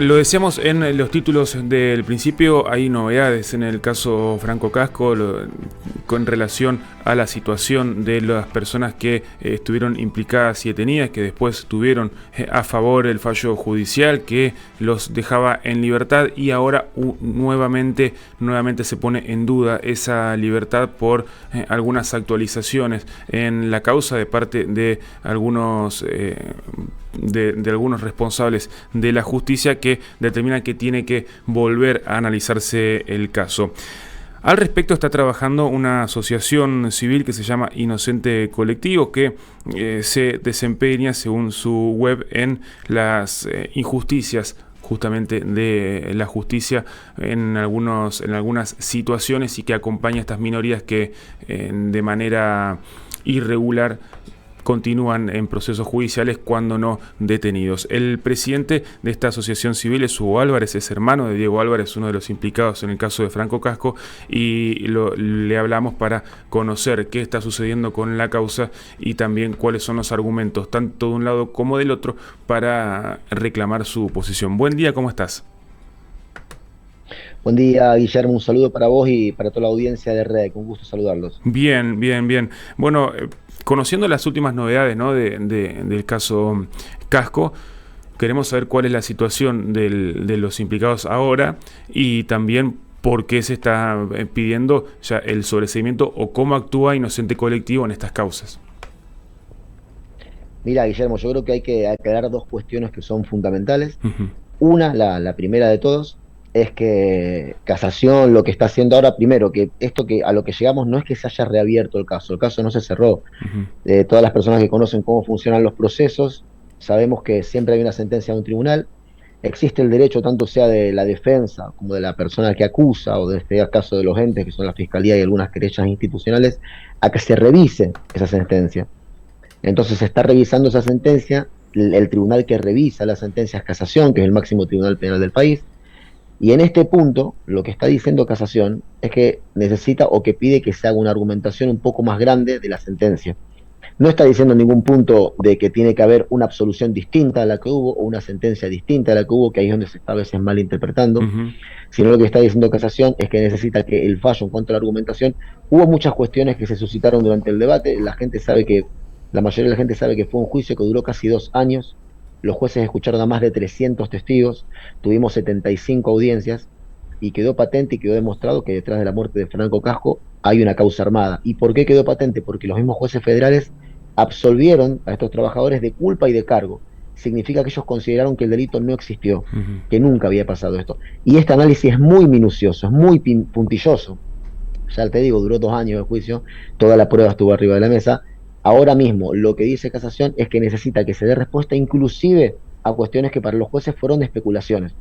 Lo decíamos en los títulos del principio, hay novedades en el caso Franco Casco con relación a la situación de las personas que estuvieron implicadas y detenidas, que después tuvieron a favor el fallo judicial que los dejaba en libertad, y ahora nuevamente se pone en duda esa libertad por algunas actualizaciones en la causa de parte de algunos de algunos responsables de la justicia, que determinan que tiene que volver a analizarse el caso. Al respecto está trabajando una asociación civil que se llama Inocente Colectivo, que se desempeña, según su web, en las injusticias justamente de la justicia en algunas situaciones, y que acompaña a estas minorías que de manera irregular continúan en procesos judiciales, cuando no detenidos. El presidente de esta asociación civil es Hugo Álvarez, es hermano de Diego Álvarez, uno de los implicados en el caso de Franco Casco, y le hablamos para conocer qué está sucediendo con la causa y también cuáles son los argumentos, tanto de un lado como del otro, para reclamar su posición. Buen día, ¿cómo estás? Buen día, Guillermo. Un saludo para vos y para toda la audiencia de REC. Un gusto saludarlos. Bien, bien, bien. Bueno, conociendo las últimas novedades, ¿no?, del caso Casco, queremos saber cuál es la situación de los implicados ahora, y también por qué se está pidiendo ya el sobreseimiento, o cómo actúa Inocente Colectivo en estas causas. Mira, Guillermo, yo creo que hay que aclarar dos cuestiones que son fundamentales. Ujú. Una, la primera de todos, es que Casación lo que está haciendo ahora, primero, que esto que a lo que llegamos no es que se haya reabierto el caso no se cerró. Ujú. Todas las personas que conocen cómo funcionan los procesos, sabemos que siempre hay una sentencia de un tribunal. Existe el derecho, tanto sea de la defensa como de la persona que acusa, o de este caso de los entes, que son la Fiscalía y algunas querellas institucionales, a que se revise esa sentencia. Entonces se está revisando esa sentencia, el tribunal que revisa la sentencia es Casación, que es el máximo tribunal penal del país, y en este punto lo que está diciendo Casación es que necesita o que pide que se haga una argumentación un poco más grande de la sentencia. No está diciendo en ningún punto de que tiene que haber una absolución distinta a la que hubo o una sentencia distinta a la que hubo, que ahí es donde se está a veces malinterpretando, Ujú. sino lo que está diciendo Casación es que necesita que el fallo en cuanto a la argumentación, hubo muchas cuestiones que se suscitaron durante el debate, la mayoría de la gente sabe que fue un juicio que duró casi 2 años, los jueces escucharon a más de 300 testigos, tuvimos 75 audiencias, y quedó patente y quedó demostrado que detrás de la muerte de Franco Casco hay una causa armada. ¿Y por qué quedó patente? Porque los mismos jueces federales absolvieron a estos trabajadores de culpa y de cargo. Significa que ellos consideraron que el delito no existió, Ujú. que nunca había pasado esto. Y este análisis es muy minucioso, es muy puntilloso. Ya te digo, duró 2 años de juicio, toda la prueba estuvo arriba de la mesa. Ahora mismo lo que dice Casación es que necesita que se dé respuesta inclusive a cuestiones que para los jueces fueron especulaciones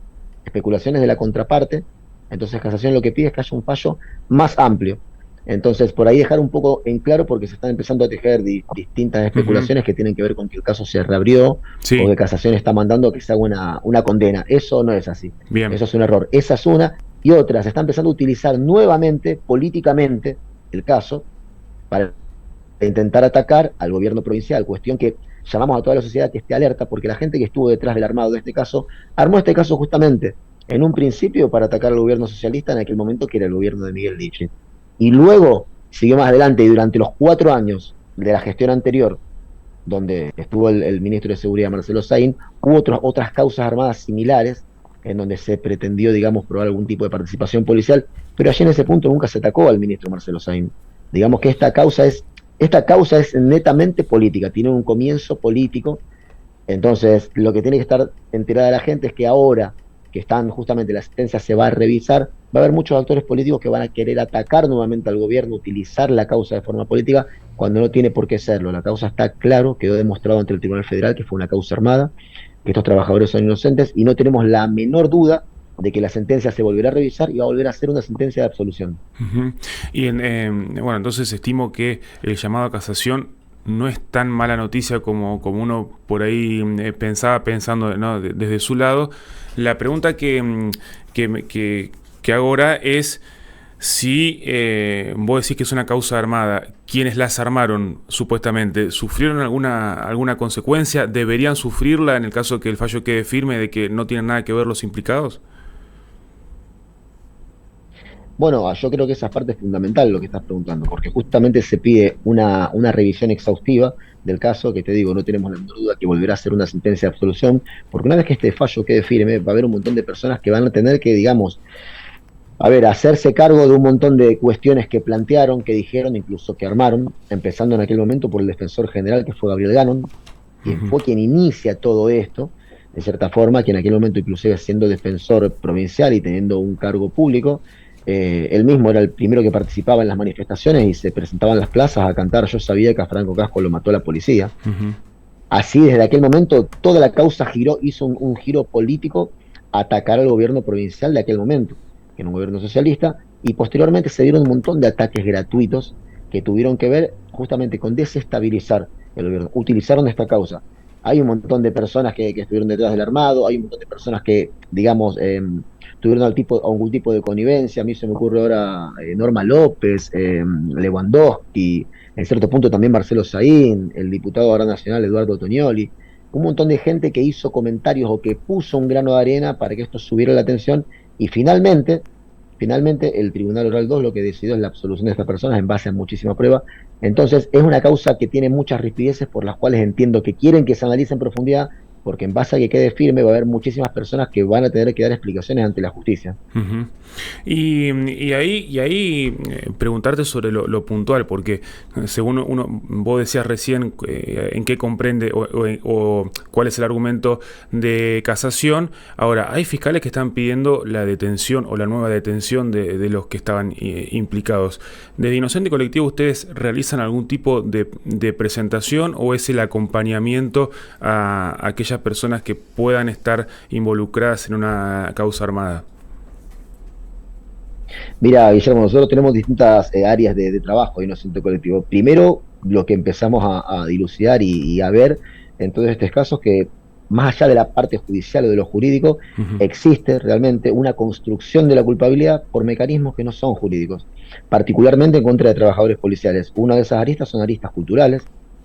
de la contraparte. Entonces Casación lo que pide es que haya un fallo más amplio. Entonces, por ahí dejar un poco en claro, porque se están empezando a tejer distintas Ujú. especulaciones que tienen que ver con que el caso se reabrió, o Sí, que Casación está mandando que se haga una condena. Eso no es así. bien. Eso es un error. Esa es una. Y otra, se está empezando a utilizar nuevamente, políticamente, el caso para intentar atacar al gobierno provincial, cuestión que llamamos a toda la sociedad que esté alerta, porque la gente que estuvo detrás del armado de este caso, armó este caso justamente en un principio para atacar al gobierno socialista en aquel momento, que era el gobierno de Miguel Diche. Y luego siguió más adelante, y durante los 4 años de la gestión anterior, donde estuvo el ministro de Seguridad Marcelo Saín, hubo otras causas armadas similares en donde se pretendió, digamos, probar algún tipo de participación policial, pero allí en ese punto nunca se atacó al ministro Marcelo Saín. Digamos que esta causa es netamente política, tiene un comienzo político. Entonces, lo que tiene que estar enterada la gente es que ahora que están justamente la sentencia se va a revisar, va a haber muchos actores políticos que van a querer atacar nuevamente al gobierno, utilizar la causa de forma política, cuando no tiene por qué serlo. La causa está claro, quedó demostrado ante el Tribunal Federal que fue una causa armada, que estos trabajadores son inocentes, y no tenemos la menor duda de que la sentencia se volverá a revisar y va a volver a ser una sentencia de absolución. Ujú. Y bueno, entonces estimo que el llamado a casación no es tan mala noticia como uno por ahí pensaba, pensando, ¿no?, desde su lado. La pregunta que hago ahora es Si vos decís que es una causa armada, quienes las armaron supuestamente, ¿sufrieron alguna consecuencia? ¿Deberían sufrirla en el caso que el fallo quede firme de que no tienen nada que ver los implicados? Bueno, yo creo que esa parte es fundamental lo que estás preguntando, porque justamente se pide una revisión exhaustiva del caso, que te digo, no tenemos la menor duda que volverá a ser una sentencia de absolución, porque una vez que este fallo quede firme, va a haber un montón de personas que van a tener que, digamos, a ver, hacerse cargo de un montón de cuestiones que plantearon, que dijeron, incluso que armaron, empezando en aquel momento por el defensor general, que fue Gabriel Gannon, quien Ujú. fue quien inicia todo esto, de cierta forma, que en aquel momento, inclusive siendo defensor provincial y teniendo un cargo público, él mismo era el primero que participaba en las manifestaciones y se presentaba en las plazas a cantar "Yo sabía que a Franco Casco lo mató la policía". Ujú. Así, desde aquel momento, toda la causa giró, hizo un giro político a atacar al gobierno provincial de aquel momento, que era un gobierno socialista, y posteriormente se dieron un montón de ataques gratuitos que tuvieron que ver justamente con desestabilizar el gobierno. Utilizaron esta causa. Hay un montón de personas que estuvieron detrás del armado, hay un montón de personas que, digamos, tuvieron algún tipo de connivencia. A mí se me ocurre ahora Norma López, Lewandowski, en cierto punto también Marcelo Saín, el diputado ahora nacional Eduardo Toñoli, un montón de gente que hizo comentarios o que puso un grano de arena para que esto subiera la atención y finalmente el Tribunal Oral 2 lo que decidió es la absolución de estas personas en base a muchísima prueba. Entonces es una causa que tiene muchas rispideces por las cuales entiendo que quieren que se analice en profundidad, porque en base a que quede firme va a haber muchísimas personas que van a tener que dar explicaciones ante la justicia. Ujú. Y ahí preguntarte sobre lo puntual, porque según vos decías recién en qué comprende o cuál es el argumento de casación. Ahora, hay fiscales que están pidiendo la detención o la nueva detención de los que estaban implicados. ¿Desde Inocente Colectivo ustedes realizan algún tipo de presentación o es el acompañamiento a aquellas personas que puedan estar involucradas en una causa armada? Mira, Guillermo, nosotros tenemos distintas áreas de trabajo en Inocente Colectivo. Primero, lo que empezamos a dilucidar y a ver en todos estos casos, que más allá de la parte judicial o de lo jurídico, Ujú. existe realmente una construcción de la culpabilidad por mecanismos que no son jurídicos, particularmente en contra de trabajadores policiales. Una de esas aristas son aristas culturales,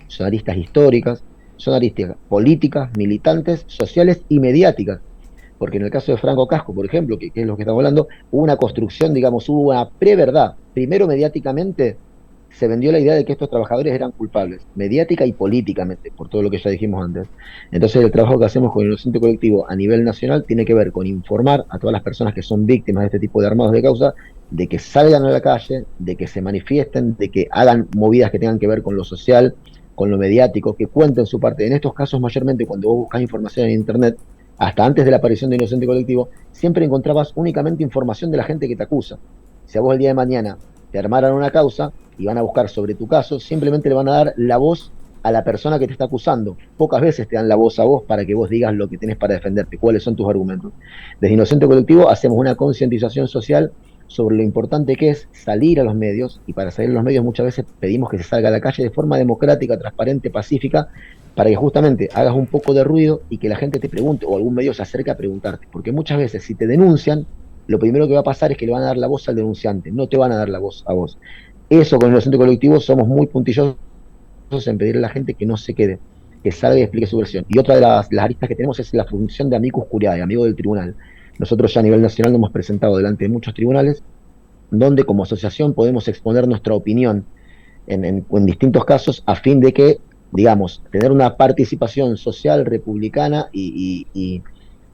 son aristas históricas, son aristas políticas, militantes, sociales y mediáticas, porque en el caso de Franco Casco, por ejemplo, que es lo que estamos hablando, hubo una construcción, digamos, hubo una preverdad. Primero, mediáticamente, se vendió la idea de que estos trabajadores eran culpables, mediática y políticamente, por todo lo que ya dijimos antes. Entonces, el trabajo que hacemos con el Inocente Colectivo a nivel nacional tiene que ver con informar a todas las personas que son víctimas de este tipo de armados de causa, de que salgan a la calle, de que se manifiesten, de que hagan movidas que tengan que ver con lo social, con lo mediático, que cuenten su parte. En estos casos, mayormente, cuando vos buscas información en Internet, hasta antes de la aparición de Inocente Colectivo, siempre encontrabas únicamente información de la gente que te acusa. Si a vos el día de mañana te armaran una causa y van a buscar sobre tu caso, simplemente le van a dar la voz a la persona que te está acusando. Pocas veces te dan la voz a vos para que vos digas lo que tenés para defenderte, cuáles son tus argumentos. Desde Inocente Colectivo hacemos una concientización social sobre lo importante que es salir a los medios, y para salir a los medios muchas veces pedimos que se salga a la calle de forma democrática, transparente, pacífica, para que justamente hagas un poco de ruido y que la gente te pregunte o algún medio se acerque a preguntarte. Porque muchas veces si te denuncian, lo primero que va a pasar es que le van a dar la voz al denunciante, no te van a dar la voz a vos. Eso con el Inocente Colectivo somos muy puntillosos en pedirle a la gente que no se quede, que salga y explique su versión. Y otra de las aristas que tenemos es la función de amicus curiae, amigo del tribunal. Nosotros ya a nivel nacional nos hemos presentado delante de muchos tribunales donde como asociación podemos exponer nuestra opinión en distintos casos a fin de que, digamos, tener una participación social republicana y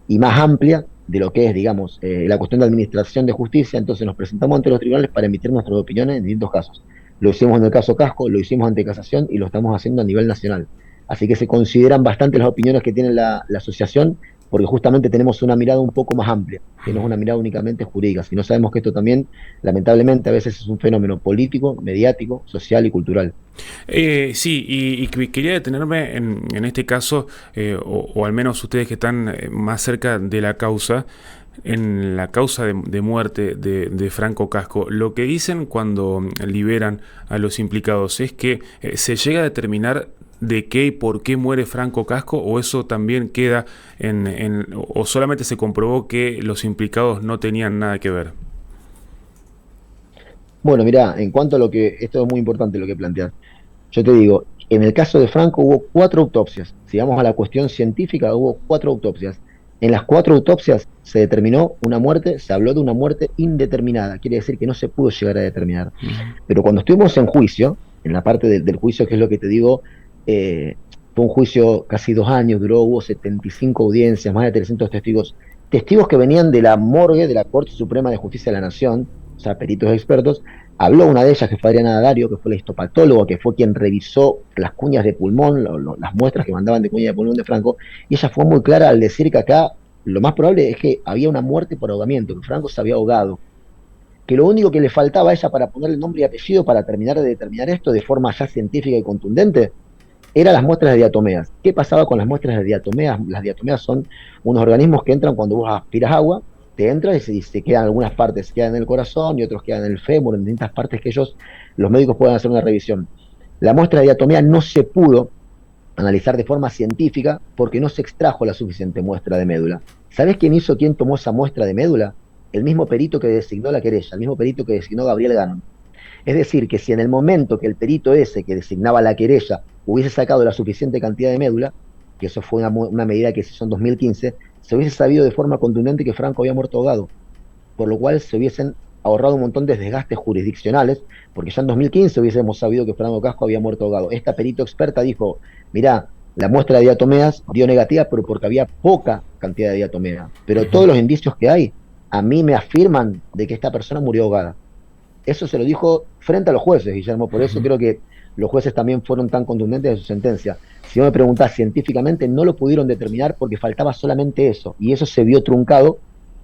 más amplia de lo que es, digamos, la cuestión de administración de justicia. Entonces nos presentamos ante los tribunales para emitir nuestras opiniones en distintos casos. Lo hicimos en el caso Casco, lo hicimos ante Casación y lo estamos haciendo a nivel nacional. Así que se consideran bastante las opiniones que tiene la asociación, porque justamente tenemos una mirada un poco más amplia, que no es una mirada únicamente jurídica, sino sabemos que esto también, lamentablemente, a veces es un fenómeno político, mediático, social y cultural. Sí, quería detenerme en este caso, o al menos ustedes que están más cerca de la causa, en la causa de muerte de Franco Casco. Lo que dicen cuando liberan a los implicados es que se llega a determinar de qué y por qué muere Franco Casco, o eso también queda o solamente se comprobó que los implicados no tenían nada que ver. Bueno, mirá, en cuanto a lo que, esto es muy importante lo que planteas. Yo te digo, en el caso de Franco hubo 4 autopsias. Si vamos a la cuestión científica, hubo 4 autopsias. En las 4 autopsias se determinó una muerte, se habló de una muerte indeterminada. Quiere decir que no se pudo llegar a determinar. Ujú. Pero cuando estuvimos en juicio, en la parte del juicio, que es lo que te digo, eh, fue un juicio casi 2 años, duró, hubo 75 audiencias, más de 300 testigos, testigos que venían de la morgue de la Corte Suprema de Justicia de la Nación, o sea, peritos expertos. Habló una de ellas, que fue Adriana Dario, que fue la histopatóloga, que fue quien revisó las cuñas de pulmón, las muestras que mandaban de cuña de pulmón de Franco, y ella fue muy clara al decir que acá lo más probable es que había una muerte por ahogamiento, que Franco se había ahogado, que lo único que le faltaba a ella para ponerle nombre y apellido para terminar de determinar esto de forma ya científica y contundente eran las muestras de diatomeas. ¿Qué pasaba con las muestras de diatomeas? Las diatomeas son unos organismos que entran cuando vos aspiras agua, te entran y se quedan algunas partes, quedan en el corazón y otros quedan en el fémur, en distintas partes que los médicos pueden hacer una revisión. La muestra de diatomea no se pudo analizar de forma científica porque no se extrajo la suficiente muestra de médula. ¿Sabés quién tomó esa muestra de médula? El mismo perito que designó la querella, el mismo perito que designó Gabriel Gannon. Es decir, que si en el momento que el perito ese que designaba la querella hubiese sacado la suficiente cantidad de médula, que eso fue una medida que se hizo en 2015, se hubiese sabido de forma contundente que Franco había muerto ahogado, por lo cual se hubiesen ahorrado un montón de desgastes jurisdiccionales, porque ya en 2015 hubiésemos sabido que Franco Casco había muerto ahogado. Esta perito experta dijo, mirá, la muestra de diatomeas dio negativa, pero porque había poca cantidad de diatomea. Pero Ujú. todos los indicios que hay, a mí me afirman de que esta persona murió ahogada. Eso se lo dijo frente a los jueces, Guillermo, por eso Ujú. creo que los jueces también fueron tan contundentes en su sentencia. Si me preguntás científicamente, no lo pudieron determinar porque faltaba solamente eso, y eso se vio truncado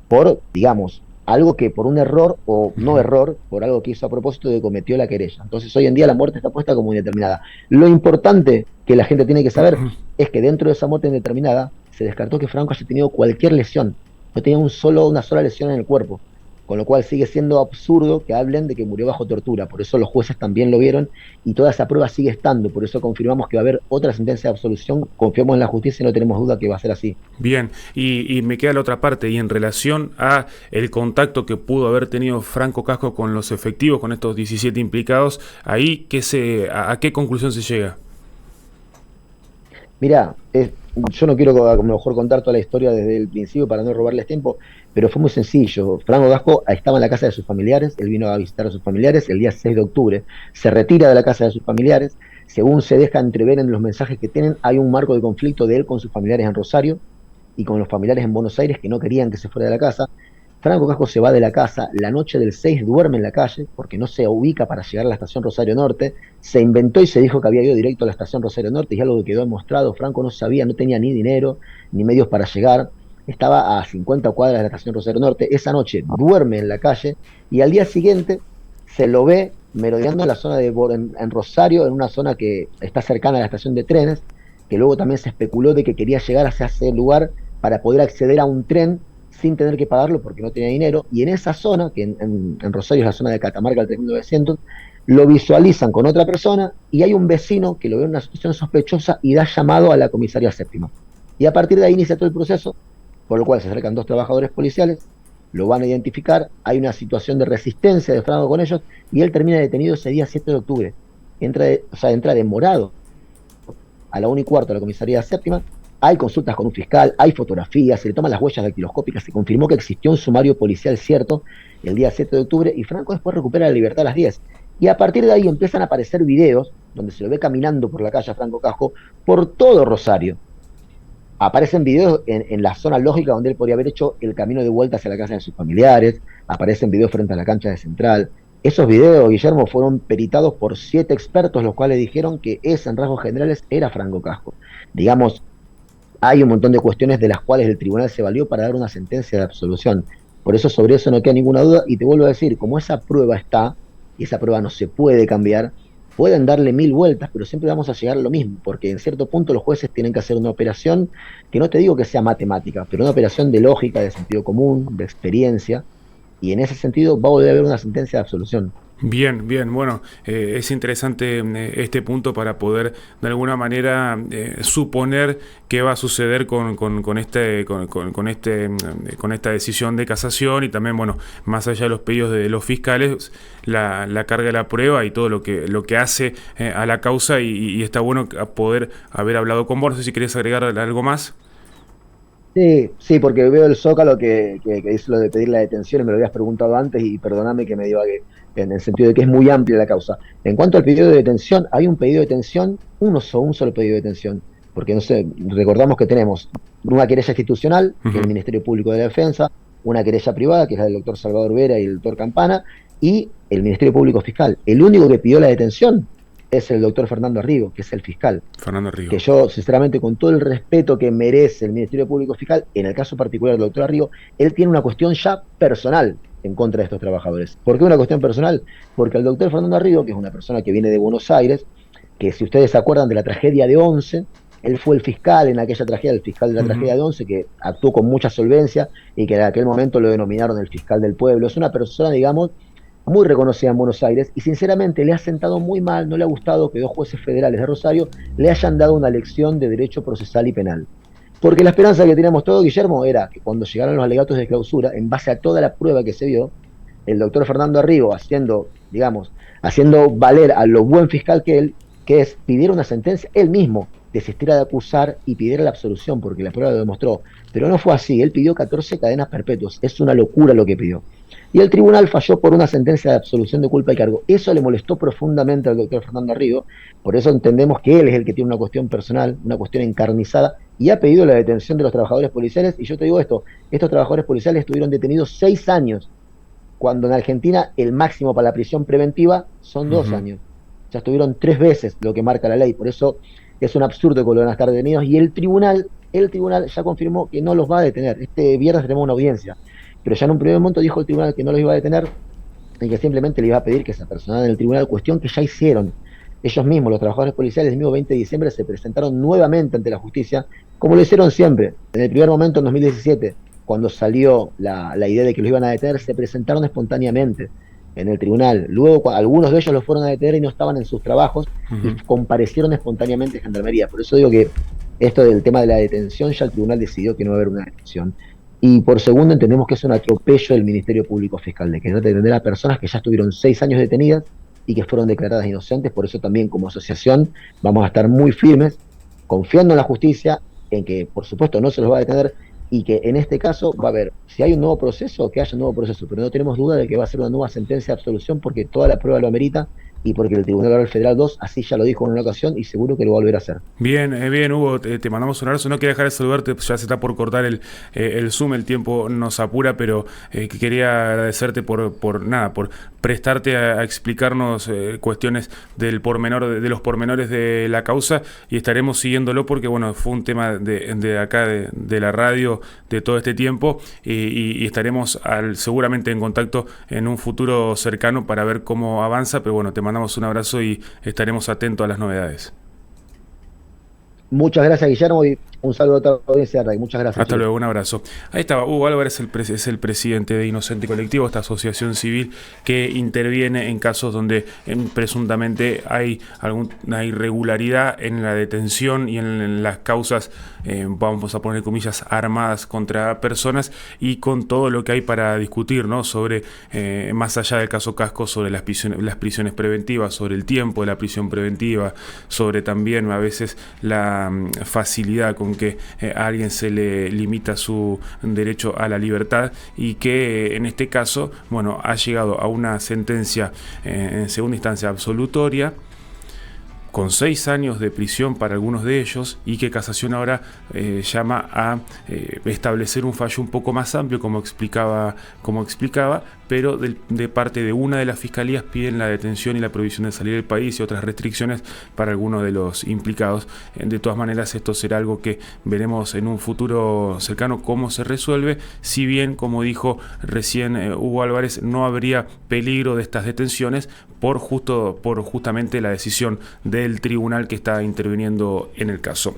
por, digamos, algo que por un error o no Ujú. error, por algo que hizo a propósito de que cometió la querella. Entonces hoy en día la muerte está puesta como indeterminada. Lo importante que la gente tiene que saber es que dentro de esa muerte indeterminada se descartó que Franco haya tenido cualquier lesión, no tenía una sola lesión en el cuerpo, con lo cual sigue siendo absurdo que hablen de que murió bajo tortura. Por eso los jueces también lo vieron y toda esa prueba sigue estando. Por eso confirmamos que va a haber otra sentencia de absolución. Confiamos en la justicia y no tenemos duda que va a ser así. Bien, y me queda la otra parte, y en relación a el contacto que pudo haber tenido Franco Casco con los efectivos, con estos 17 implicados, ahí a qué conclusión se llega. Mirá, yo no quiero a lo mejor contar toda la historia desde el principio para no robarles tiempo, pero fue muy sencillo. Franco Gasco estaba en la casa de sus familiares, él vino a visitar a sus familiares el día 6 de octubre, se retira de la casa de sus familiares, según se deja entrever en los mensajes que tienen, hay un marco de conflicto de él con sus familiares en Rosario y con los familiares en Buenos Aires que no querían que se fuera de la casa. Franco Casco se va de la casa, la noche del 6 duerme en la calle porque no se ubica para llegar a la estación Rosario Norte, se inventó y se dijo que había ido directo a la estación Rosario Norte y algo que quedó demostrado. Franco no sabía, no tenía ni dinero ni medios para llegar, estaba a 50 cuadras de la estación Rosario Norte, esa noche duerme en la calle y al día siguiente se lo ve merodeando en la zona en Rosario, en una zona que está cercana a la estación de trenes, que luego también se especuló de que quería llegar hacia ese lugar para poder acceder a un tren sin tener que pagarlo porque no tenía dinero, y en esa zona, que en Rosario es la zona de Catamarca, el 3900, lo visualizan con otra persona y hay un vecino que lo ve en una situación sospechosa y da llamado a la comisaría séptima. Y a partir de ahí inicia todo el proceso, por lo cual se acercan 2 trabajadores policiales, lo van a identificar, hay una situación de resistencia de Franco con ellos y él termina detenido ese día 7 de octubre. Entra demorado a la 1:15 de la comisaría séptima, hay consultas con un fiscal, hay fotografías, se le toman las huellas dactiloscópicas, se confirmó que existió un sumario policial cierto el día 7 de octubre y Franco después recupera la libertad a las 10. Y a partir de ahí empiezan a aparecer videos donde se lo ve caminando por la calle a Franco Casco por todo Rosario. Aparecen videos en la zona lógica donde él podría haber hecho el camino de vuelta hacia la casa de sus familiares, aparecen videos frente a la cancha de Central. Esos videos, Guillermo, fueron peritados por 7 expertos, los cuales dijeron que ese, en rasgos generales, era Franco Casco. Digamos, hay un montón de cuestiones de las cuales el tribunal se valió para dar una sentencia de absolución. Por eso sobre eso no queda ninguna duda y te vuelvo a decir, como esa prueba está, y esa prueba no se puede cambiar, pueden darle 1000 vueltas, pero siempre vamos a llegar a lo mismo, porque en cierto punto los jueces tienen que hacer una operación, que no te digo que sea matemática, pero una operación de lógica, de sentido común, de experiencia, y en ese sentido va a volver a haber una sentencia de absolución. Bien, bien, bueno, es interesante este punto para poder de alguna manera suponer qué va a suceder con esta decisión de casación y también, bueno, más allá de los pedidos de los fiscales, la carga de la prueba y todo lo que hace a la causa y está bueno poder haber hablado con vos. No sé si querés agregar algo más. Sí, sí, porque veo el Zócalo que hizo lo de pedir la detención y me lo habías preguntado antes y perdóname que me divague en el sentido de que es muy amplia la causa. En cuanto al pedido de detención, hay un pedido de detención, un solo pedido de detención, porque no sé, recordamos que tenemos una querella institucional, que es el Ujú. Ministerio Público de la Defensa, una querella privada, que es la del doctor Salvador Vera y el doctor Campana, y el Ministerio Público Fiscal. El único que pidió la detención es el doctor Fernando Arrigo, que es el fiscal, Fernando que Rigo. yo, sinceramente, con todo el respeto que merece el Ministerio Público Fiscal, en el caso particular del doctor Arrigo, él tiene una cuestión ya personal en contra de estos trabajadores. ¿Por qué una cuestión personal? Porque el doctor Fernando Arrigo, que es una persona que viene de Buenos Aires, que si ustedes se acuerdan de la tragedia de Once, él fue el fiscal en aquella tragedia, el fiscal de la Ujú. tragedia de Once, que actuó con mucha solvencia y que en aquel momento lo denominaron el fiscal del pueblo. Es una persona, digamos, muy reconocida en Buenos Aires y sinceramente le ha sentado muy mal, no le ha gustado que dos jueces federales de Rosario le hayan dado una lección de derecho procesal y penal. Porque la esperanza que teníamos todos, Guillermo, era que cuando llegaran los alegatos de clausura, en base a toda la prueba que se vio, el doctor Fernando Arrigo haciendo, digamos, haciendo valer a lo buen fiscal que él, que es pidiera una sentencia, él mismo desistiera de acusar y pidiera la absolución, porque la prueba lo demostró. Pero no fue así, él pidió 14 cadenas perpetuas, es una locura lo que pidió. Y el tribunal falló por una sentencia de absolución de culpa y cargo. Eso le molestó profundamente al doctor Fernando Arrigo, por eso entendemos que él es el que tiene una cuestión personal, una cuestión encarnizada, y ha pedido la detención de los trabajadores policiales. Y yo te digo esto, estos trabajadores policiales estuvieron detenidos 6 años, cuando en Argentina el máximo para la prisión preventiva son dos Ujú. años. Ya estuvieron 3 veces lo que marca la ley, por eso es un absurdo que lo van a estar detenidos y el tribunal ya confirmó que no los va a detener. Este viernes tenemos una audiencia, pero ya en un primer momento dijo el tribunal que no los iba a detener y que simplemente le iba a pedir que se personara en el tribunal, cuestión que ya hicieron. Ellos mismos, los trabajadores policiales, el mismo 20 de diciembre se presentaron nuevamente ante la justicia, como lo hicieron siempre. En el primer momento, en 2017, cuando salió la idea de que los iban a detener, se presentaron espontáneamente en el tribunal. Luego, algunos de ellos los fueron a detener y no estaban en sus trabajos y Ujú. comparecieron espontáneamente en Gendarmería. Por eso digo que esto del tema de la detención, ya el tribunal decidió que no va a haber una detención. Y por segundo, entendemos que es un atropello del Ministerio Público Fiscal, de querer detener a personas que ya estuvieron 6 años detenidas y que fueron declaradas inocentes. Por eso también como asociación vamos a estar muy firmes, confiando en la justicia, en que por supuesto no se los va a detener y que en este caso va a haber, si hay un nuevo proceso, que haya un nuevo proceso, pero no tenemos duda de que va a ser una nueva sentencia de absolución porque toda la prueba lo amerita y porque el Tribunal Oral Federal 2 así ya lo dijo en una ocasión y seguro que lo va a volver a hacer. Bien, bien, Hugo, te mandamos un abrazo. No quería dejar de saludarte, pues ya se está por cortar el Zoom, el tiempo nos apura, pero que quería agradecerte por nada, por prestarte a explicarnos cuestiones del pormenor, de los pormenores de la causa y estaremos siguiéndolo porque, bueno, fue un tema de acá, de la radio, de todo este tiempo y estaremos seguramente en contacto en un futuro cercano para ver cómo avanza, pero bueno, te mandamos un abrazo y estaremos atentos a las novedades. Muchas gracias, Guillermo, y un saludo a toda la audiencia de RAI. Muchas gracias, Hasta chicos. luego, un abrazo. Ahí estaba, Hugo Álvarez es el presidente de Inocente Colectivo, esta asociación civil que interviene en casos donde presuntamente hay alguna irregularidad en la detención y en las causas, vamos a poner comillas, armadas contra personas y con todo lo que hay para discutir, ¿no? Sobre, más allá del caso Casco, sobre las prisiones preventivas, sobre el tiempo de la prisión preventiva, sobre también a veces la facilidad con que a alguien se le limita su derecho a la libertad y que en este caso, bueno, ha llegado a una sentencia en segunda instancia absolutoria con 6 años de prisión para algunos de ellos y que Casación ahora llama a establecer un fallo un poco más amplio como explicaba, pero de parte de una de las fiscalías piden la detención y la prohibición de salir del país y otras restricciones para algunos de los implicados. De todas maneras, esto será algo que veremos en un futuro cercano cómo se resuelve, si bien, como dijo recién Hugo Álvarez, no habría peligro de estas detenciones por justamente la decisión del tribunal que está interviniendo en el caso.